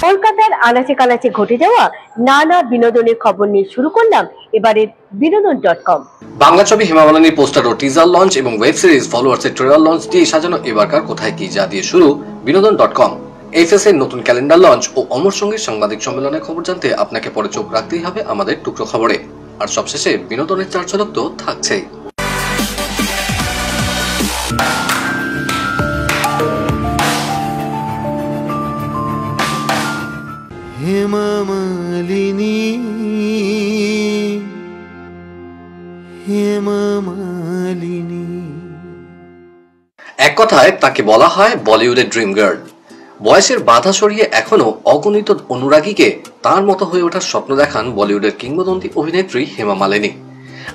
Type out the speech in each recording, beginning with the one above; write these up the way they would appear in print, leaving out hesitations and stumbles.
কলকাতার আনাচে কানাচে ঘটে যাওয়া নানা বিনোদনের খবর নিয়ে শুরু করলাম এবারের বিনোদন.com। বাংলা ছবি হেমা মালিনীর পোস্টার ও টিজার লঞ্চ এবং ওয়েব সিরিজ ফলোয়ার্সের ট্রেলার লঞ্চ দিয়ে সাজানো এবারকার কোথায় কি যা দিয়ে শুরু বিনোদন.com। এফএস এর নতুন ক্যালেন্ডার লঞ্চ ও অমর সঙ্গীর সাংবাদিক সম্মেলনের খবর জানতে আপনাকে পরে চোখ রাখতেই হবে আমাদের টুকরো খবরে। আর সবশেষে বিনোদনের চার ঝলক তো থাকছেই। হেমা মালিনী, হেমা মালিনী। এক কথায় তাকে বলা হয় বলিউডের ড্রিম গার্ল। বয়সের বাধা সরিয়ে এখনো অগণিত অনুরাগীকে তার মতো হয়ে ওঠার স্বপ্ন দেখান বলিউডের কিংবদন্তি অভিনেত্রী হেমা মালিনী।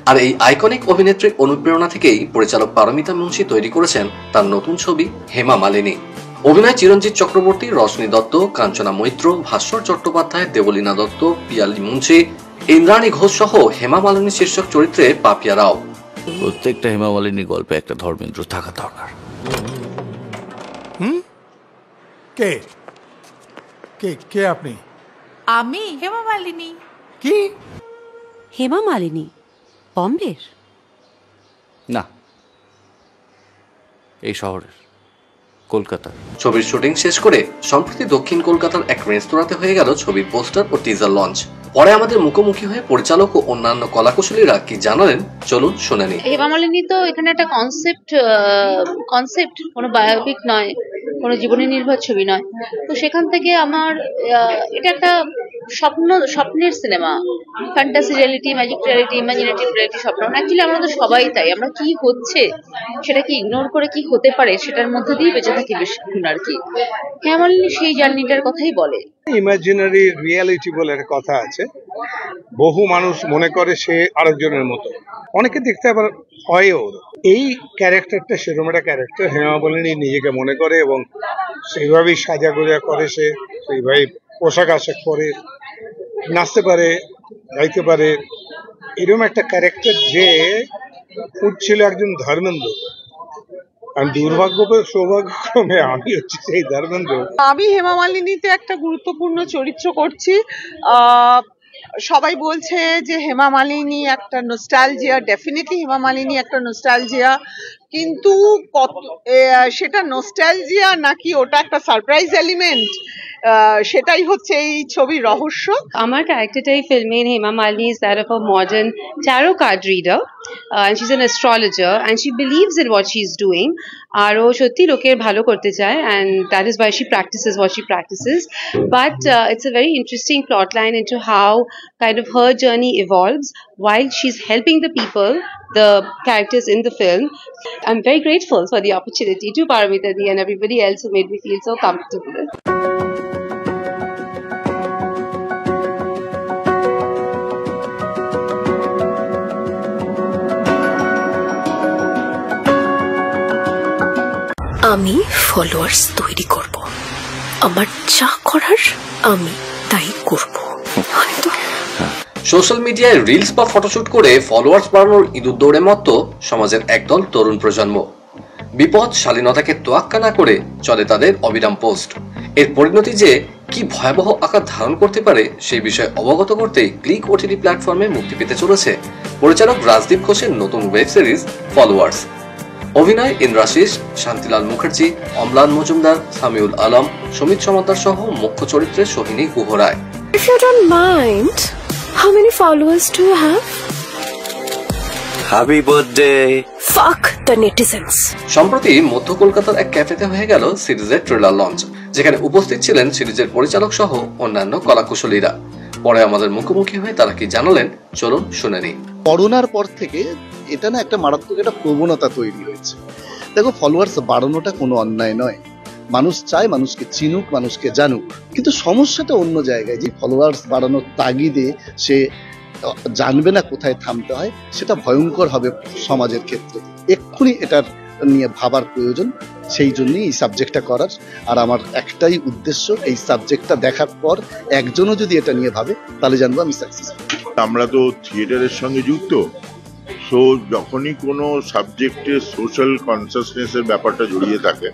আর এই আইকনিক অভিনেত্রীর অনুপ্রেরণা থেকেই পরিচালক পারমিতা মুন্সি তৈরি করেছেন তার নতুন ছবি হেমা মালিনী। অভিনয় চিরঞ্জিত চক্রবর্তী, রশ্মি দত্ত, কাঞ্চনা মৈত্র, ভাস্কর চট্টোপাধ্যায়, দেবলীনা দত্ত, পিয়ালি মুন্সি, ইন্দ্রাণী ঘোষ সহ হেমা মালিনীর শীর্ষক চরিত্রে পাপিয়া রাও। প্রত্যেকটা হেমা মালিনীর গল্পে একটা ধর্মেন্দ্র থাকা দরকার। কে কে কে আপনি? আমি হেমা মালিনী। কি? হেমা মালিনী বম্বের না, এই শহরের, কলকাতার। ছবির শুটিং শেষ করে সম্প্রতি দক্ষিণ কলকাতার এক রেস্তোরাঁতে হয়ে গেল ছবির পোস্টার ও টিজার লঞ্চ। পরে আমাদের মুখোমুখি হয়ে পরিচালক ও অন্যান্য কলাকুশলীরা কি জানালেন চলুন শুনে নিই। হেমা মালিনী তো এখানে একটা কনসেপ্ট কোনো বায়োপিক নয়, কোনো জীবনী নির্ভর ছবি নয়। তো সেখান থেকে আমার এটা একটা স্বপ্নের cinema, fantasy reality, magic reality, imaginative reality, স্বপ্ন। অ্যাকচুয়ালি আমরা তো সবাই তাই, আমরা কি হচ্ছে সেটাকে ইগনোর করে কি হতে পারে সেটার মধ্যে দিয়ে বেঁচে থাকি বেশিক্ষণ আর কি। হেমা মালিনী সেই জার্নিটার কথাই বলে। ইমাজিনারি রিয়েলিটি বলে একটা কথা আছে, বহু মানুষ মনে করে সে আরেকজনের মতো, অনেকে দেখতে আবার হয়ও। এই ক্যারেক্টারটা সেরকম একটা ক্যারেক্টার হেমা মালিনী নিজেকে মনে করে এবং সেইভাবেই সাজাগোজা করে, সে সেইভাবেই পোশাক আশাক পরে, নাচতে পারে, গাইতে পারে। এরকম একটা ক্যারেক্টার যে খুঁজছিল একজন ধর্মেন্দ্র, আর সৌভাগ্যক্রমে আমি হচ্ছে সেই ধর্মেন্দ্র। আমি হেমা মালিনীতে একটা গুরুত্বপূর্ণ চরিত্র করছি। সবাই বলছে যে হেমা মালিনী একটা নস্টালজিয়া, ডেফিনেটলি হেমা মালিনী একটা নস্টালজিয়া, কিন্তু সেটা নস্টালজিয়া নাকি ওটা একটা সারপ্রাইজ এলিমেন্ট, সেটাই হচ্ছে এই ছবির রহস্য। আমার ক্যারেক্টারটাই ফিল্মে Hema Malini is that of a modern tarot card reader, and she's an astrologer and she believes in what she's doing, আর ও সত্যি লোকের ভালো করতে চায়, and that is why she practices what she practices. But it's a very interesting plot line into how kind of her journey evolves while she's helping the people, the characters in the film. I'm very grateful for the opportunity to Paramita Di and everybody else who made me feel so comfortable. আমি followers তৈরি করব, আমার যা করার আমি তাই করব। Social মিডিয়ায় রিলস বা ফটোশুট করে ফলোয়ার্স বাড়ানোর ইঁদুর দৌড়ে মত্ত সমাজের একদল তরুণ প্রজন্ম। বিপদ শালীনতাকে তোয়াক্কা না করে চলে তাদের অবিরাম পোস্ট। এর পরিণতি যে কি ভয়াবহ আকার ধারণ করতে পারে সেই বিষয়ে অবগত করতে ক্লিক ওটিটি প্ল্যাটফর্মে মুক্তি পেতে চলেছে পরিচালক রাজদীপ ঘোষের নতুন ওয়েব সিরিজ ফলোয়ার্স। অভিনয় ইন্দ্রাশিস, শান্তিলাল মুখার্জি, অম্লান মজুমদার, সামিউল আলম, সমিত সমাদ্দার সহ মুখ্য চরিত্রে সোহিনী গুহ রায়। If you don't mind, how many followers do you have? Happy birthday! Fuck the netizens. সম্প্রতি মধ্য কলকাতার এক ক্যাফেতে হয়ে গেল সিরিজের ট্রেলার লঞ্চ, যেখানে উপস্থিত ছিলেন সিরিজের পরিচালক সহ অন্যান্য কলাকুশলীরা। পরে আমাদের মুখোমুখি হয়ে তারা কি জানালেন চলুন শুনে নিই। করোনার পর থেকে এটা না একটা মারাত্মক একটা প্রবণতা তৈরি হয়েছে। দেখো, ফলোয়ার্স বাড়ানোটা কোনো অন্যায় নয়, মানুষ চায় মানুষকে চিনুক, মানুষকে জানুক, কিন্তু সমস্যাটা অন্য জায়গায়। যে ফলোয়ার্স বাড়ানোর তাগিদে সে জানবে না কোথায় থামতে হয়, সেটা ভয়ঙ্কর হবে সমাজের ক্ষেত্রে। এক্ষুনি এটার নিয়ে ভাবার প্রয়োজন, সেই জন্যই এই সাবজেক্টটা করার। আর আমার একটাই উদ্দেশ্য, এই সাবজেক্টটা দেখার পর একজনও যদি এটা নিয়ে ভাবে তাহলে জানবো আমি সাকসেস। আমরা তো থিয়েটারের সঙ্গে যুক্ত, সো যখনই কোনো সাবজেক্টে সোশ্যাল কনসাসনেসের ব্যাপারটা জড়িয়ে থাকে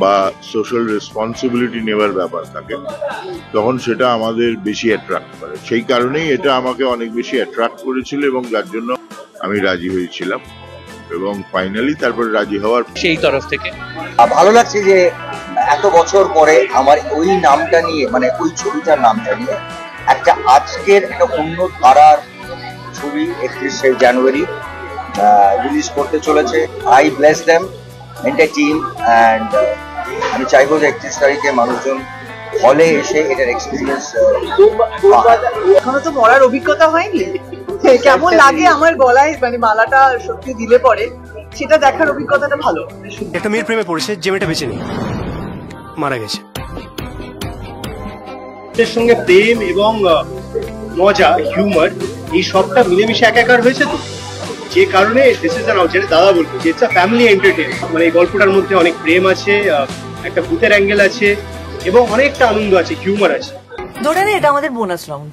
বা সোশ্যাল রেসপন্সিবিলিটি নেওয়ার ব্যাপার থাকে, তখন সেটা আমাদের বেশি অ্যাট্রাক্ট করে। সেই কারণেই এটা আমাকে অনেক বেশি অ্যাট্রাক্ট করেছিল এবং যার জন্য আমি রাজি হয়েছিলাম এবং ফাইনালি তারপরে রাজি হওয়ার সেই তরফ থেকে ভালো লাগছে যে এত বছর পরে আমার ওই নামটা নিয়ে, মানে ওই ছবিটার নামটা নিয়ে একটা আজকের একটা অন্য ধারার ছবি 31শে জানুয়ারি রিলিজ করতে চলেছে। I bless them enter team and আমি চাইবো যে 31 তারিখে মানুষজন হলে এসে এটার এক্সপিরিয়েন্স। এখনো তো মরার অভিজ্ঞতা হয়নি, কেমন লাগে আমার গলায় মানে মালাটা সত্যি দিলে পরে সেটা দেখার অভিজ্ঞতাটা ভালো। একটা মেয়ের প্রেমে পড়েছে, যে মেয়েটা বেঁচে নেই, মারা গেছে। এর সঙ্গে প্রেম এবং মজা, হিউমার, এই সবটা মিলেমিশে একাকার হয়েছে, তো যে কারণে দিস ইজ অ্যান যেটা দাদা বলতো যে ইটস আ ফ্যামিলি এন্টারটেইন। মানে এই গল্পটার মধ্যে অনেক প্রেম আছে, একটা ভূতের অ্যাঙ্গেল আছে এবং অনেকটা আনন্দ আছে, হিউমার আছে। ধরে নে এটা আমাদের বোনাস রাউন্ড।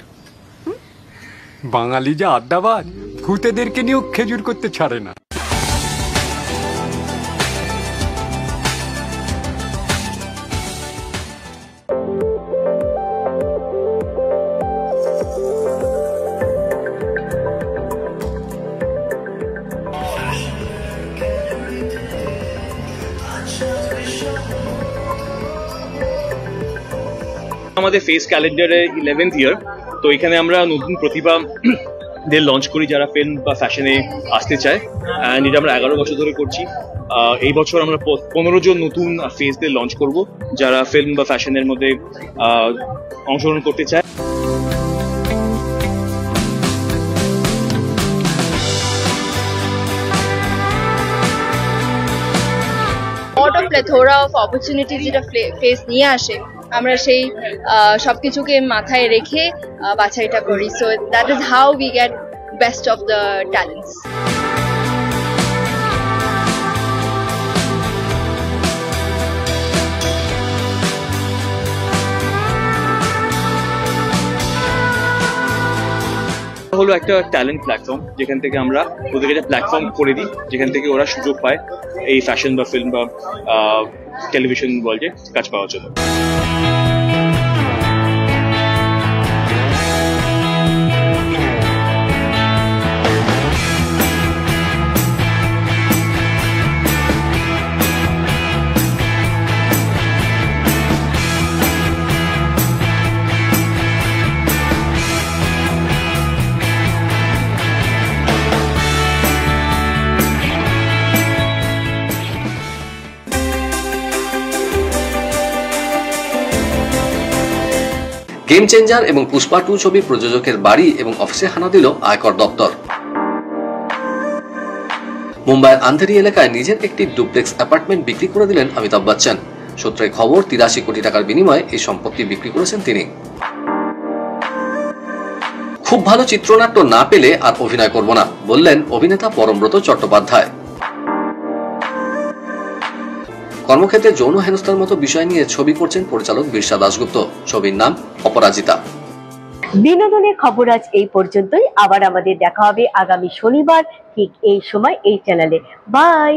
বাঙালি যা আড্ডাবাজ, ভূতেদেরকে নিয়েও খেজুর করতে ছাড়ে না। আমাদের ফেস ক্যালেন্ডারে 11th ইয়ার, তো এখানে আমরা নতুন প্রতিভাদের লঞ্চ করি যারা ফিল্ম বা ফ্যাশনে আসতে চায়, অ্যান্ড এটা আমরা 11 বছর ধরে করছি। এই বছর আমরা 15 জন নতুন ফেসদের লঞ্চ করব যারা ফিল্ম বা ফ্যাশনের মধ্যে অংশগ্রহণ করতে চায়। প্লেথোরা অফ অপরচুনিটি যেটা ফেস নিয়ে আসে, আমরা সেই সবকিছুকে মাথায় রেখে বাছাইটা করি। So that is how we get best of the talents. হলো একটা ট্যালেন্ট প্ল্যাটফর্ম, যেখান থেকে আমরা ওদেরকে একটা প্ল্যাটফর্ম করে দিই, যেখান থেকে ওরা সুযোগ পায় এই ফ্যাশন বা ফিল্ম বা টেলিভিশন ওয়ার্ল্ডে কাজ পাওয়ার জন্য। গেম চেঞ্জার এবং পুষ্পা 2 ছবি প্রযোজকের বাড়ি এবং অফিসে হানা দিল আয়কর দপ্তর। মুম্বাইয়ের আন্ধেরি এলাকায় নিজের একটি ডুপ্লেক্স অ্যাপার্টমেন্ট বিক্রি করে দিলেন অমিতাভ বচ্চন। সূত্রে খবর 83 কোটি টাকার বিনিময়ে এই সম্পত্তি বিক্রি করেছেন তিনি। খুব ভালো চিত্রনাট্য না পেলে আর অভিনয় করব না বললেন অভিনেতা পরমব্রত চট্টোপাধ্যায়। কর্মক্ষেত্রে যৌন হেনস্থার মতো বিষয় নিয়ে ছবি করছেন পরিচালক বিরসা দাশগুপ্ত। ছবির নাম অপরাজিতা। বিনোদনের খবর আজ এই পর্যন্তই। আবার আমাদের দেখা হবে আগামী শনিবার ঠিক এই সময় এই চ্যানেলে। বাই।